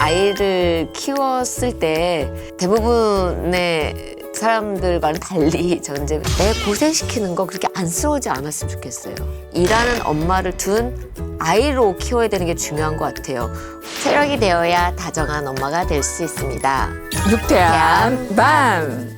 아이를 키웠을 때 대부분의 사람들과는 달리 저는 이제 애 고생시키는 거 그렇게 안쓰러우지 않았으면 좋겠어요. 일하는 엄마를 둔 아이로 키워야 되는 게 중요한 것 같아요. 체력이 되어야 다정한 엄마가 될 수 있습니다. 유쾌한 밤.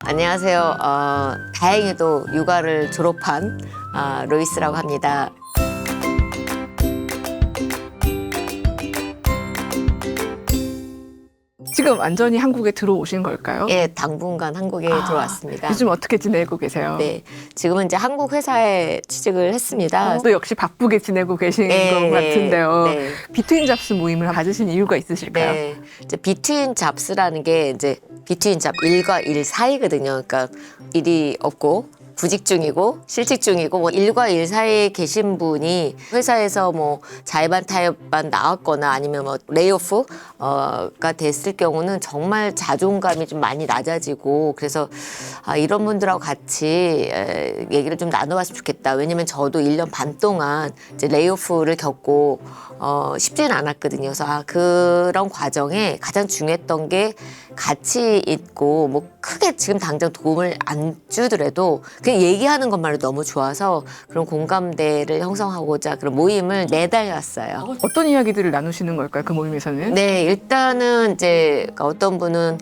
안녕하세요. 다행히도 육아를 졸업한 로이스라고 합니다. 지금 완전히 한국에 들어오신 걸까요? 예, 당분간 한국에 들어왔습니다. 요즘 어떻게 지내고 계세요? 네, 지금은 이제 한국 회사에 취직을 했습니다. 또 역시 바쁘게 지내고 계신 것 같은데요. 네. 비트윈 잡스 모임을 가지신 이유가 있으실까요? 네, 이제 비트윈 잡스라는 게 이제 비트윈 잡 일과 일 사이거든요. 그러니까 일이 없고 구직 중이고 실직 중이고 뭐 일과 일 사이에 계신 분이 회사에서 뭐 자의반 타협반 나왔거나 아니면 뭐 레이오프가 됐을 경우는 정말 자존감이 좀 많이 낮아지고 그래서 이런 분들하고 같이 얘기를 좀 나눠봤으면 좋겠다. 왜냐면 저도 1년 반 동안 이제 레이오프를 겪고 쉽지는 않았거든요. 그래서 그런 과정에 가장 중요했던 게 가치 있고 뭐 크게 지금 당장 도움을 안 주더라도 그냥 얘기하는 것만으로 너무 좋아서 그런 공감대를 형성하고자 그런 모임을 내달렸어요. 어떤 이야기들을 나누시는 걸까요? 그 모임에서는? 네, 일단은 이제 어떤 분은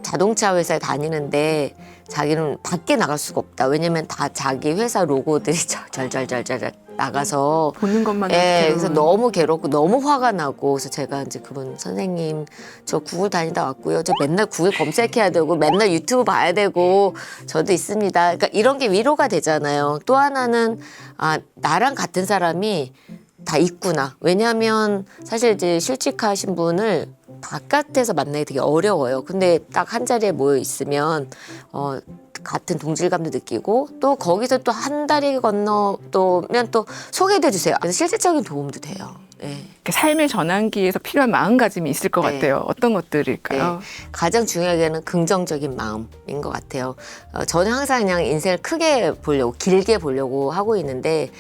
자동차 회사에 다니는데 자기는 밖에 나갈 수가 없다. 왜냐면 다 자기 회사 로고들이 잘잘잘잘 나가서 보는 것만 예, 그래서 너무 괴롭고 너무 화가 나고 그래서 제가 이제 그분 선생님 저 구글 다니다 왔고요. 저 맨날 구글 검색해야 되고 맨날 유튜브 봐야 되고 저도 있습니다. 그러니까 이런 게 위로가 되잖아요. 또 하나는 나랑 같은 사람이 다 있구나. 왜냐하면 사실 이제 실직하신 분을 바깥에서 만나기 되게 어려워요. 근데 딱 한 자리에 모여 있으면 같은 동질감도 느끼고 또 거기서 또 한 다리 건너면 또 소개해 주세요. 그래서 실질적인 도움도 돼요. 네. 삶의 전환기에서 필요한 마음가짐이 있을 것 네. 같아요. 어떤 것들일까요? 네. 가장 중요하게는 긍정적인 마음인 것 같아요. 저는 항상 그냥 인생을 크게 보려고 길게 보려고 하고 있는데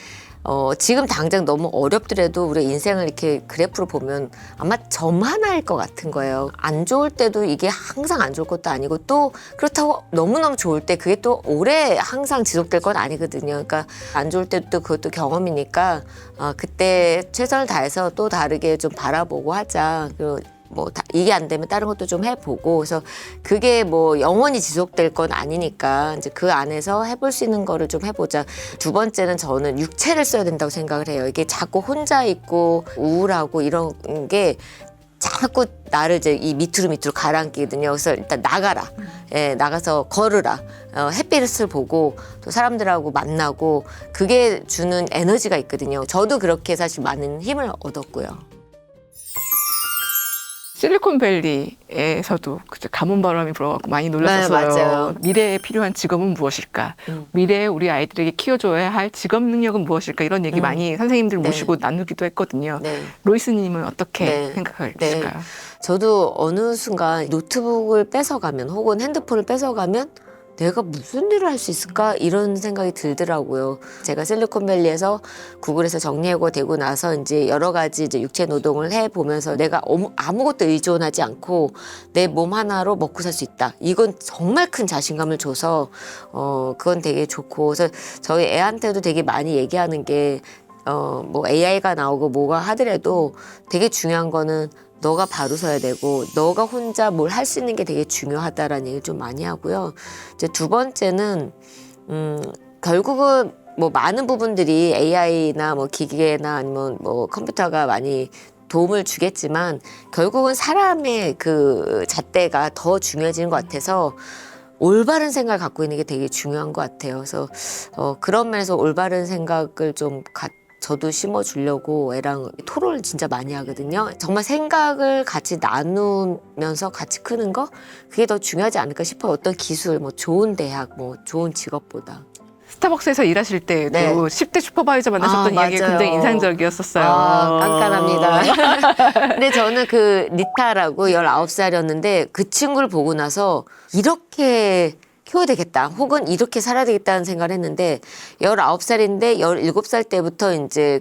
지금 당장 너무 어렵더라도 우리 인생을 이렇게 그래프로 보면 아마 점 하나일 것 같은 거예요. 안 좋을 때도 이게 항상 안 좋을 것도 아니고 또 그렇다고 너무너무 좋을 때 그게 또 오래 항상 지속될 건 아니거든요. 그러니까 안 좋을 때도 그것도 경험이니까 그때 최선을 다해서 또 다르게 좀 바라보고 하자. 그리고 이게 안 되면 다른 것도 좀 해보고 그래서 그게 뭐 영원히 지속될 건 아니니까 이제 그 안에서 해볼 수 있는 거를 좀 해보자. 두 번째는 저는 육체를 써야 된다고 생각을 해요. 이게 자꾸 혼자 있고 우울하고 이런 게 자꾸 나를 이제 이 밑으로 가라앉히거든요. 그래서 일단 나가라. 예, 나가서 걸으라. 햇빛을 보고 또 사람들하고 만나고 그게 주는 에너지가 있거든요. 저도 그렇게 사실 많은 힘을 얻었고요. 실리콘밸리에서도 가뭄바람이 불어갖고 많이 놀랐었어요. 네, 맞아요. 미래에 필요한 직업은 무엇일까? 미래에 우리 아이들에게 키워줘야 할 직업 능력은 무엇일까? 이런 얘기 많이 선생님들 모시고 나누기도 했거든요. 네. 로이스님은 어떻게 네. 생각하실까요? 네. 저도 어느 순간 노트북을 뺏어가면 혹은 핸드폰을 뺏어가면 내가 무슨 일을 할 수 있을까 이런 생각이 들더라고요. 제가 실리콘밸리에서 구글에서 정리해고 되고 나서 이제 여러 가지 이제 육체 노동을 해 보면서 내가 아무것도 의존하지 않고 내 몸 하나로 먹고 살 수 있다. 이건 정말 큰 자신감을 줘서 그건 되게 좋고 그래서 저희 애한테도 되게 많이 얘기하는 게 뭐 AI가 나오고 뭐가 하더라도 되게 중요한 거는 너가 바로 서야 되고 너가 혼자 뭘 할 수 있는 게 되게 중요하다라는 얘기를 좀 많이 하고요. 이제 두 번째는 결국은 뭐 많은 부분들이 AI나 뭐 기계나 아니면 뭐 컴퓨터가 많이 도움을 주겠지만 결국은 사람의 그 잣대가 더 중요해지는 것 같아서 올바른 생각을 갖고 있는 게 되게 중요한 것 같아요. 그래서 그런 면에서 올바른 생각을 좀 저도 심어주려고 애랑 토론을 진짜 많이 하거든요. 정말 생각을 같이 나누면서 같이 크는 거 그게 더 중요하지 않을까 싶어요. 어떤 기술, 뭐 좋은 대학, 뭐 좋은 직업보다. 스타벅스에서 일하실 때도 네. 10대 슈퍼바이저 만나셨던 이야기가 맞아요. 굉장히 인상적이었었어요. 깐깐합니다. 근데 저는 그 리타라고 19살이었는데 그 친구를 보고 나서 이렇게 키워야 되겠다. 혹은 이렇게 살아야 되겠다는 생각을 했는데 19살인데 17살 때부터 이제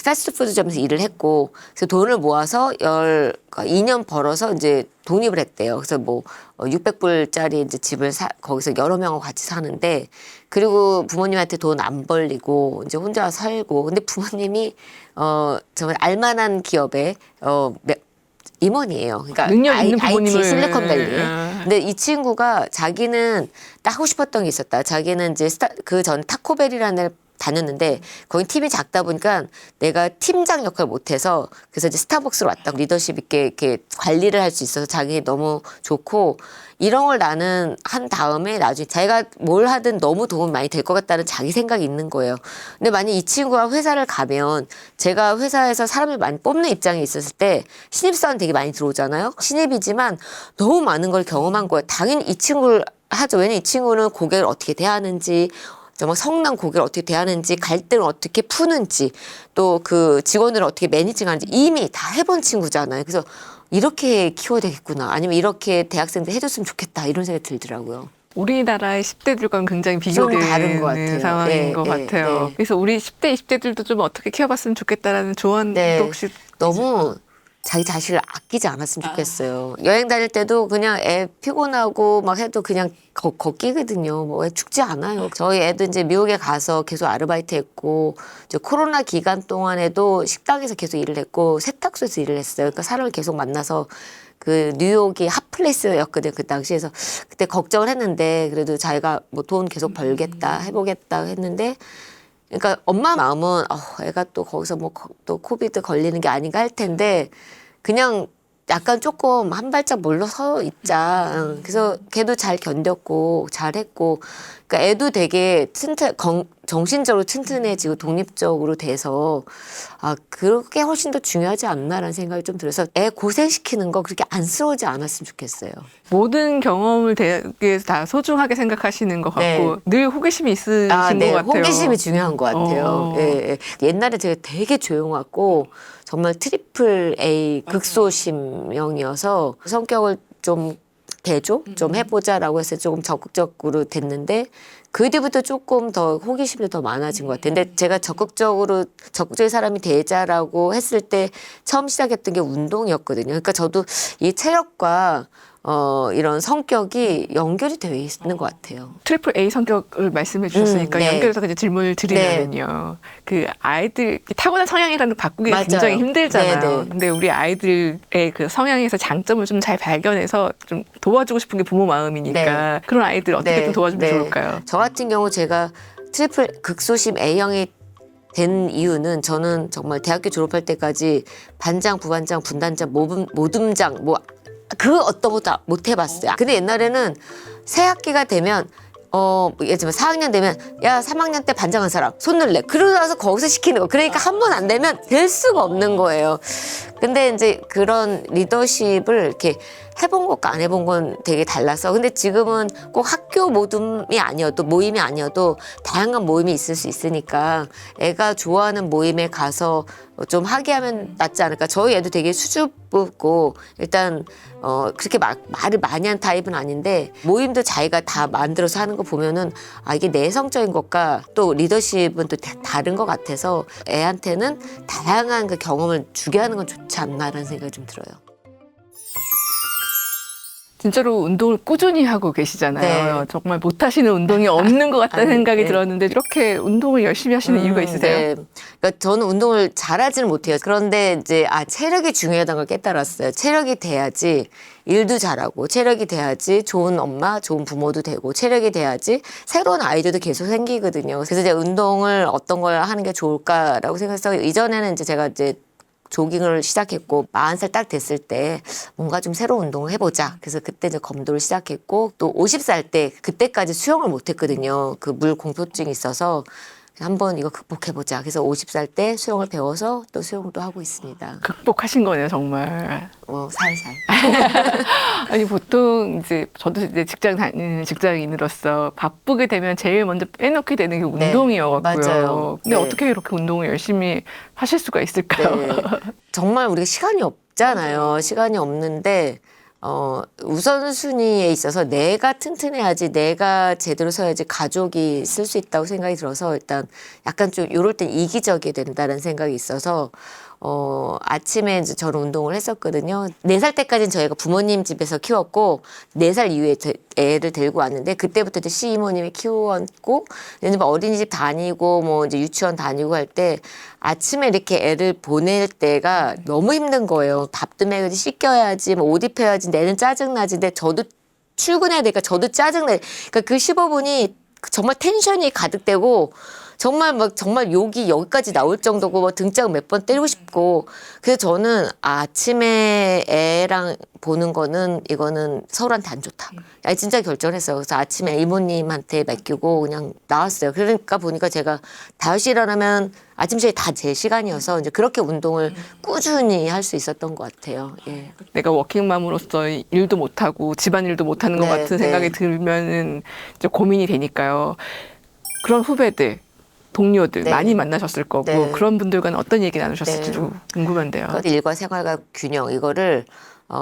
패스트푸드점에서 일을 했고 그래서 돈을 모아서 2년 벌어서 이제 독립을 했대요. 그래서 뭐 600불짜리 이제 집을 거기서 여러 명하고 같이 사는데 그리고 부모님한테 돈 안 벌리고 이제 혼자 살고 근데 부모님이 정말 알만한 기업에 임원이에요. 그러니까 능력 있는 IT 부모님을 실리콘밸리. 근데 이 친구가 자기는 딱 하고 싶었던 게 있었다. 자기는 이제 그 전 타코벨이라는 데를 다녔는데 거기 팀이 작다 보니까 내가 팀장 역할을 못해서 그래서 이제 스타벅스로 왔다고 리더십 있게 이렇게 관리를 할 수 있어서 자기 너무 좋고 이런 걸 나는 한 다음에 나중에 자기가 뭘 하든 너무 도움이 많이 될 것 같다는 자기 생각이 있는 거예요. 근데 만약 이 친구가 회사를 가면 제가 회사에서 사람을 많이 뽑는 입장에 있었을 때 신입사원 되게 많이 들어오잖아요. 신입이지만 너무 많은 걸 경험한 거예요. 당연히 이 친구를 하죠. 왜냐면 이 친구는 고객을 어떻게 대하는지 정말 성난 고객을 어떻게 대하는지 갈등을 어떻게 푸는지 또 그 직원을 어떻게 매니징하는지 이미 다 해본 친구잖아요. 그래서 이렇게 키워야 되겠구나 아니면 이렇게 대학생들 해줬으면 좋겠다 이런 생각이 들더라고요. 우리나라의 10대들과는 굉장히 좀 다른 것 비교되는 같아요. 상황인 네, 것 네, 같아요. 네. 그래서 우리 10대, 20대들도 좀 어떻게 키워봤으면 좋겠다라는 조언도 네. 혹시 너무 자기 자식을 아끼지 않았으면 좋겠어요. 여행 다닐 때도 그냥 애 피곤하고 막 해도 그냥 걷기거든요. 뭐 애 죽지 않아요. 저희 애도 이제 미국에 가서 계속 아르바이트 했고 이제 코로나 기간 동안에도 식당에서 계속 일을 했고 세탁소에서 일을 했어요. 그러니까 사람을 계속 만나서 그 뉴욕이 핫플레이스였거든요. 그 당시에서 그때 걱정을 했는데 그래도 자기가 뭐 돈 계속 벌겠다 해보겠다 했는데 그러니까 엄마 마음은 애가 또 거기서 뭐 또 코비드 걸리는 게 아닌가 할 텐데 그냥 약간 조금 한 발짝 물러서 있자. 그래서 걔도 잘 견뎠고 잘했고 그러니까 애도 되게 정신적으로 튼튼해지고 독립적으로 돼서 그게 훨씬 더 중요하지 않나라는 생각이 좀 들어서 애 고생시키는 거 그렇게 안쓰러워하지 않았으면 좋겠어요. 모든 경험을 되게 다 소중하게 생각하시는 것 같고 늘 호기심이 있으신 것 같아요. 호기심이 중요한 것 같아요. 예. 옛날에 제가 되게 조용하고 정말 트리플 A 극소심형이어서 성격을 좀 대조 좀 해보자라고 해서 조금 적극적으로 됐는데 그 뒤부터 조금 더 호기심이 더 많아진 것 같아요. 근데 제가 적극적인 사람이 되자라고 했을 때 처음 시작했던 게 운동이었거든요. 그러니까 저도 이 체력과 이런 성격이 연결이 되어 있는 것 같아요. 트리플 A 성격을 말씀해 주셨으니까 네. 연결해서 그냥 질문을 드리면요. 그 아이들 타고난 성향이라는 걸 바꾸기 맞아요. 굉장히 힘들잖아요. 네. 근데 우리 아이들의 그 성향에서 장점을 좀 잘 발견해서 좀 도와주고 싶은 게 부모 마음이니까 그런 아이들 어떻게 좀 도와주면 좋을까요? 저 같은 경우 제가 트리플 극소심 A형이 된 이유는 저는 정말 대학교 졸업할 때까지 반장, 부반장, 분단장, 모듬장 그 어떤 것도 못 해봤어요. 근데 옛날에는 새 학기가 되면 예를 들면 4학년 되면 야 3학년 때 반장한 사람 손을 내. 그러고 나서 거기서 시키는 거. 그러니까 한 번 안 되면 될 수가 없는 거예요. 근데 이제 그런 리더십을 이렇게 해본 것과 안 해본 건 되게 달라서 근데 지금은 꼭 학교 모임이 아니어도 다양한 모임이 있을 수 있으니까 애가 좋아하는 모임에 가서 좀 하게 하면 낫지 않을까. 저희 애도 되게 수줍고 일단 그렇게 말을 많이 한 타입은 아닌데 모임도 자기가 다 만들어서 하는 거 보면은 이게 내성적인 것과 또 리더십은 또 다른 것 같아서 애한테는 다양한 그 경험을 주게 하는 건 좋지 않나라는 생각이 좀 들어요. 진짜로 운동을 꾸준히 하고 계시잖아요. 네. 정말 못하시는 운동이 없는 것 같다는 생각이 들었는데 이렇게 운동을 열심히 하시는 이유가 있으세요? 네. 그러니까 저는 운동을 잘하지는 못해요. 그런데 이제 체력이 중요하다는 걸 깨달았어요. 체력이 돼야지 일도 잘하고 체력이 돼야지 좋은 엄마, 좋은 부모도 되고 체력이 돼야지 새로운 아이들도 계속 생기거든요. 그래서 이제 운동을 어떤 걸 하는 게 좋을까라고 생각해서 이전에는 이제 제가 조깅을 시작했고 40살 딱 됐을 때 뭔가 좀 새로운 운동을 해보자. 그래서 그때 이제 검도를 시작했고 또 50살 때 그때까지 수영을 못했거든요. 그 물 공포증이 있어서 한번 이거 극복해보자. 그래서 50살 때 수영을 배워서 또 수영도 하고 있습니다. 극복하신 거네요, 정말. 살살. 아니 보통 이제 저도 이제 직장 다니는 직장인으로서 바쁘게 되면 제일 먼저 빼놓게 되는 게 운동이어갖고요. 맞아요. 근데 네. 어떻게 이렇게 운동을 열심히 하실 수가 있을까요? 네. 정말 우리가 시간이 없잖아요. 시간이 없는데 우선순위에 있어서 내가 튼튼해야지, 내가 제대로 서야지 가족이 쓸 수 있다고 생각이 들어서 일단 약간 좀 이럴 땐 이기적이 된다는 생각이 있어서 아침에 이제 저는 운동을 했었거든요. 4살 때까지는 저희가 부모님 집에서 키웠고 4살 이후에 애를 데리고 왔는데 그때부터 이제 시이모님이 키웠고 이제 뭐 어린이집 다니고 뭐 이제 유치원 다니고 할 때 아침에 이렇게 애를 보낼 때가 너무 힘든 거예요. 밥도 먹여야지, 씻겨야지, 뭐 옷 입혀야지, 내는 짜증나지. 근데 저도 출근해야 되니까 저도 짜증나. 그러니까 그 15분이 정말 텐션이 가득되고 정말 막 정말 욕이 여기까지 나올 정도고 뭐 등짝 몇 번 때리고 싶고 그래서 저는 아침에 애랑 보는 거는 이거는 서로한테 안 좋다. 아니 진짜 결정했어요. 그래서 아침에 이모님한테 맡기고 그냥 나왔어요. 그러니까 보니까 제가 5시 일어나면 아침 시간이 다 제 시간이어서 이제 그렇게 운동을 꾸준히 할 수 있었던 것 같아요. 예. 내가 워킹맘으로서 일도 못하고 집안일도 못하는 것 네, 같은 네. 생각이 들면은 이제 고민이 되니까요. 그런 후배들, 동료들 네. 많이 만나셨을 거고 네. 그런 분들과는 어떤 얘기 나누셨을지도 네. 궁금한데요. 그 일과 생활과 균형 이거를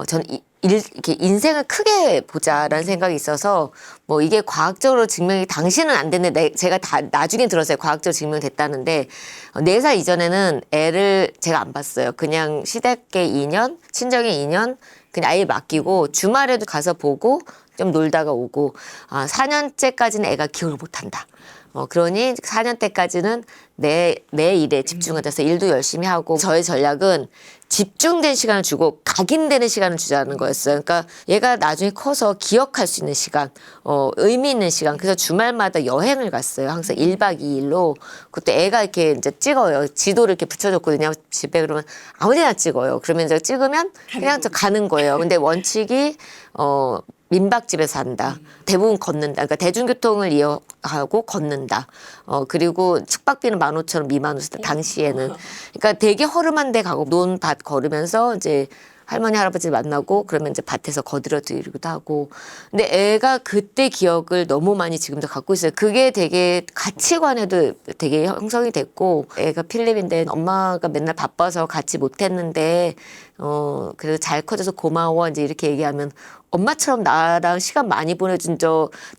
저는 이렇게 인생을 크게 보자라는 생각이 있어서 뭐 이게 과학적으로 증명이 당시는 안 됐는데 제가 다 나중에 들었어요. 과학적으로 증명됐다는데 4살 이전에는 애를 제가 안 봤어요. 그냥 시댁에 2년, 친정에 2년 그냥 아이 맡기고 주말에도 가서 보고 좀 놀다가 오고 4년째까지는 애가 기억을 못한다. 그러니 4년 때까지는 내 일에 집중하셔서 일도 열심히 하고 저의 전략은 집중된 시간을 주고 각인되는 시간을 주자는 거였어요. 그러니까 얘가 나중에 커서 기억할 수 있는 시간, 의미 있는 시간. 그래서 주말마다 여행을 갔어요. 항상 1박 2일로. 그때 애가 이렇게 이제 찍어요. 지도를 이렇게 붙여줬거든요. 집에 그러면 아무 데나 찍어요. 그러면 이제 찍으면 그냥 저 가는 거예요. 근데 원칙이, 민박집에서 산다. 대부분 걷는다. 그러니까 대중교통을 이용하고 걷는다. 그리고 숙박비는 15,000원 미만으로 쓰다. 당시에는. 그러니까 되게 허름한 데 가고 논밭 걸으면서 이제 할머니 할아버지 만나고 그러면 이제 밭에서 거들어 드리기도 하고. 근데 애가 그때 기억을 너무 많이 지금도 갖고 있어요. 그게 되게 가치관에도 되게 형성이 됐고 애가 필립인데 엄마가 맨날 바빠서 같이 못했는데 그래도 잘 커져서 고마워 이제 이렇게 얘기하면 엄마처럼 나랑 시간 많이 보내준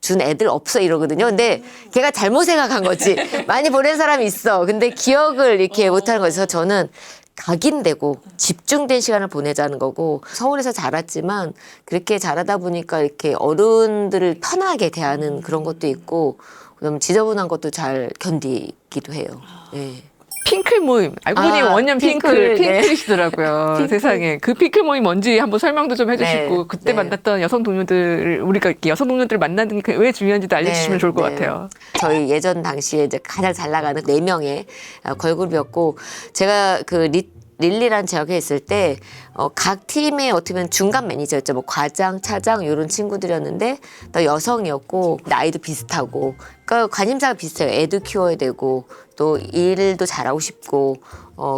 준 애들 없어 이러거든요. 근데 걔가 잘못 생각한 거지. 많이 보낸 사람이 있어. 근데 기억을 이렇게 못하는 거여서 저는 각인되고 집중된 시간을 보내자는 거고 서울에서 자랐지만 그렇게 자라다 보니까 이렇게 어른들을 편하게 대하는 그런 것도 있고 그다음 지저분한 것도 잘 견디기도 해요. 네. 핑클 모임. 알고 보니 원년 핑클, 핑클이시더라고요. 핑클. 세상에. 그 핑클 모임 뭔지 한번 설명도 좀 해주시고 네, 그때 네. 만났던 여성 동료들 우리가 이렇게 여성 동료들을 만나는 게 왜 중요한지도 알려주시면 좋을 것 같아요. 저희 예전 당시에 이제 가장 잘 나가는 4명의 걸그룹이었고 제가 그 릴리란 제약회에 있을 때 각 팀의 어떻게 보면 중간 매니저였죠. 뭐 과장, 차장 이런 친구들이었는데 또 여성이었고 나이도 비슷하고 그러니까 관심사가 비슷해요. 애도 키워야 되고 또 일도 잘하고 싶고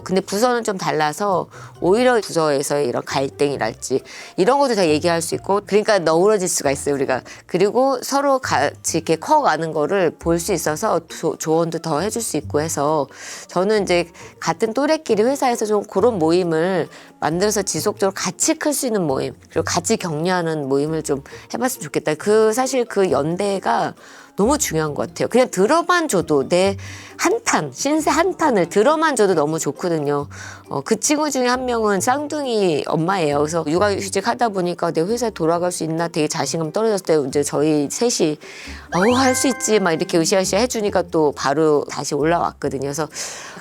근데 부서는 좀 달라서 오히려 부서에서의 이런 갈등이랄지 이런 것도 다 얘기할 수 있고 그러니까 너우러질 수가 있어요 우리가. 그리고 서로 같이 이렇게 커가는 거를 볼 수 있어서 조언도 더 해줄 수 있고 해서 저는 이제 같은 또래끼리 회사에서 좀 그런 모임을 만들어서 지속적으로 같이 클 수 있는 모임 그리고 같이 격려하는 모임을 좀 해봤으면 좋겠다. 사실 그 연대가 너무 중요한 것 같아요. 그냥 들어만 줘도 내 신세 한탄을 들어만 줘도 너무 좋거든요. 그 친구 중에 한 명은 쌍둥이 엄마예요. 그래서 육아휴직 하다 보니까 내 회사에 돌아갈 수 있나 되게 자신감 떨어졌을 때 이제 저희 셋이 할 수 있지 막 이렇게 으쌰으쌰 해주니까 또 바로 다시 올라왔거든요. 그래서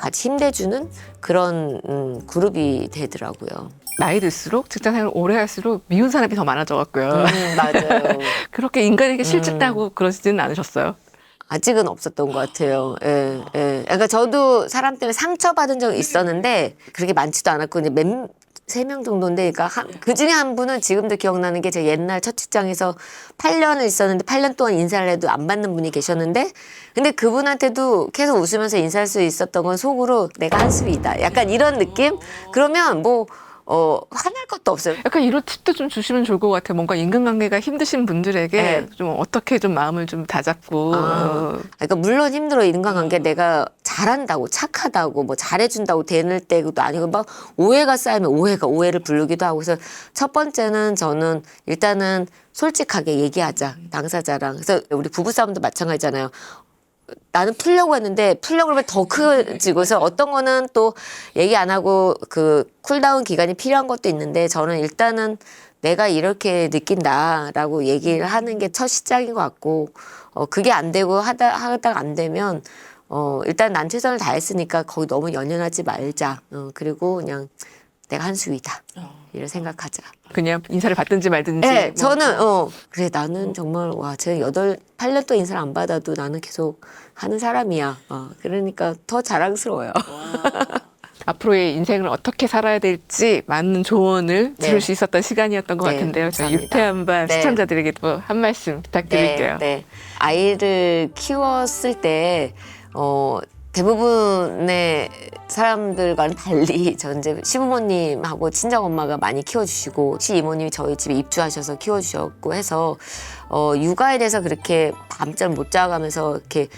같이 힘내주는 그런 그룹이 되더라고요. 나이 들수록 직장 생활을 오래 할수록 미운 사람이 더 많아져 갖고요. 맞아요. 그렇게 인간에게 실증나고 그러시지는 않으셨어요? 아직은 없었던 것 같아요. 예, 예. 그러니까 저도 사람 때문에 상처받은 적이 있었는데 그렇게 많지도 않았고 이제 3명 정도인데 그러니까 그 중에 한 분은 지금도 기억나는 게 제가 옛날 첫 직장에서 8년을 있었는데 8년 동안 인사를 해도 안 받는 분이 계셨는데 근데 그분한테도 계속 웃으면서 인사할 수 있었던 건 속으로 내가 한수이다. 약간 이런 느낌? 그러면 뭐 화날 것도 없어요. 약간 이런 팁도 좀 주시면 좋을 것 같아요. 뭔가 인간관계가 힘드신 분들에게 네. 좀 어떻게 좀 마음을 좀 다잡고. 그러니까 물론 힘들어 인간관계 내가 잘한다고 착하다고 뭐 잘해준다고 되는 때도 아니고 막 오해가 쌓이면 오해를 부르기도 하고 그래서 첫 번째는 저는 일단은 솔직하게 얘기하자 당사자랑. 그래서 우리 부부싸움도 마찬가지잖아요. 나는 풀려고 했는데 풀려고 하면 더 커지고서 어떤 거는 또 얘기 안 하고 그 쿨다운 기간이 필요한 것도 있는데 저는 일단은 내가 이렇게 느낀다라고 얘기를 하는 게 첫 시작인 것 같고 그게 안 되고 하다가 안 되면 일단 난 최선을 다했으니까 거기 너무 연연하지 말자. 그리고 그냥 내가 한 수위다. 이를 생각하자. 그냥 인사를 받든지 말든지. 네, 뭐. 저는 그래 나는 정말 와 제가 8년 동안 인사를 안 받아도 나는 계속 하는 사람이야. 그러니까 더 자랑스러워요. 앞으로의 인생을 어떻게 살아야 될지 많은 조언을 네. 들을 수 있었던 시간이었던 것 네, 같은데요. 저희 감사합니다. 유태한반 네. 시청자들에게도 한 말씀 부탁드릴게요. 네. 아이를 키웠을 때 대부분의 사람들과는 달리 저 이제 시부모님하고 친정엄마가 많이 키워주시고 시이모님이 저희 집에 입주하셔서 키워주셨고 해서 육아에 대해서 그렇게 밤잠 못 자가면서 이렇게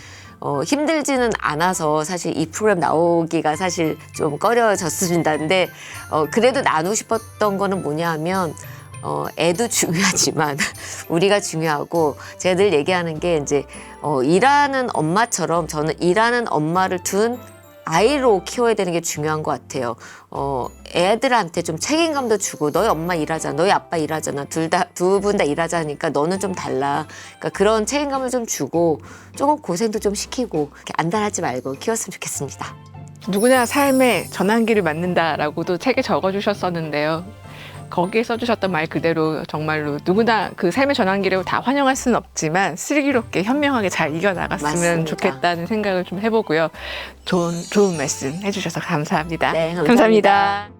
힘들지는 않아서 사실 이 프로그램 나오기가 사실 좀 꺼려졌습니다. 근데 그래도 나누고 싶었던 거는 뭐냐 하면 애도 중요하지만 우리가 중요하고 제가 늘 얘기하는 게 이제 일하는 엄마처럼 저는 일하는 엄마를 둔 아이로 키워야 되는 게 중요한 것 같아요. 애들한테 좀 책임감도 주고 너희 엄마 일하잖아, 너희 아빠 일하잖아, 두 분 다 일하자니까 너는 좀 달라. 그러니까 그런 책임감을 좀 주고 조금 고생도 좀 시키고 이렇게 안달하지 말고 키웠으면 좋겠습니다. 누구나 삶의 전환기를 맞는다라고도 책에 적어주셨었는데요. 거기에 써주셨던 말 그대로 정말로 누구나 그 삶의 전환기를 다 환영할 수는 없지만 슬기롭게 현명하게 잘 이겨나갔으면 맞습니다. 좋겠다는 생각을 좀 해보고요. 좋은 말씀 해주셔서 감사합니다. 네, 감사합니다.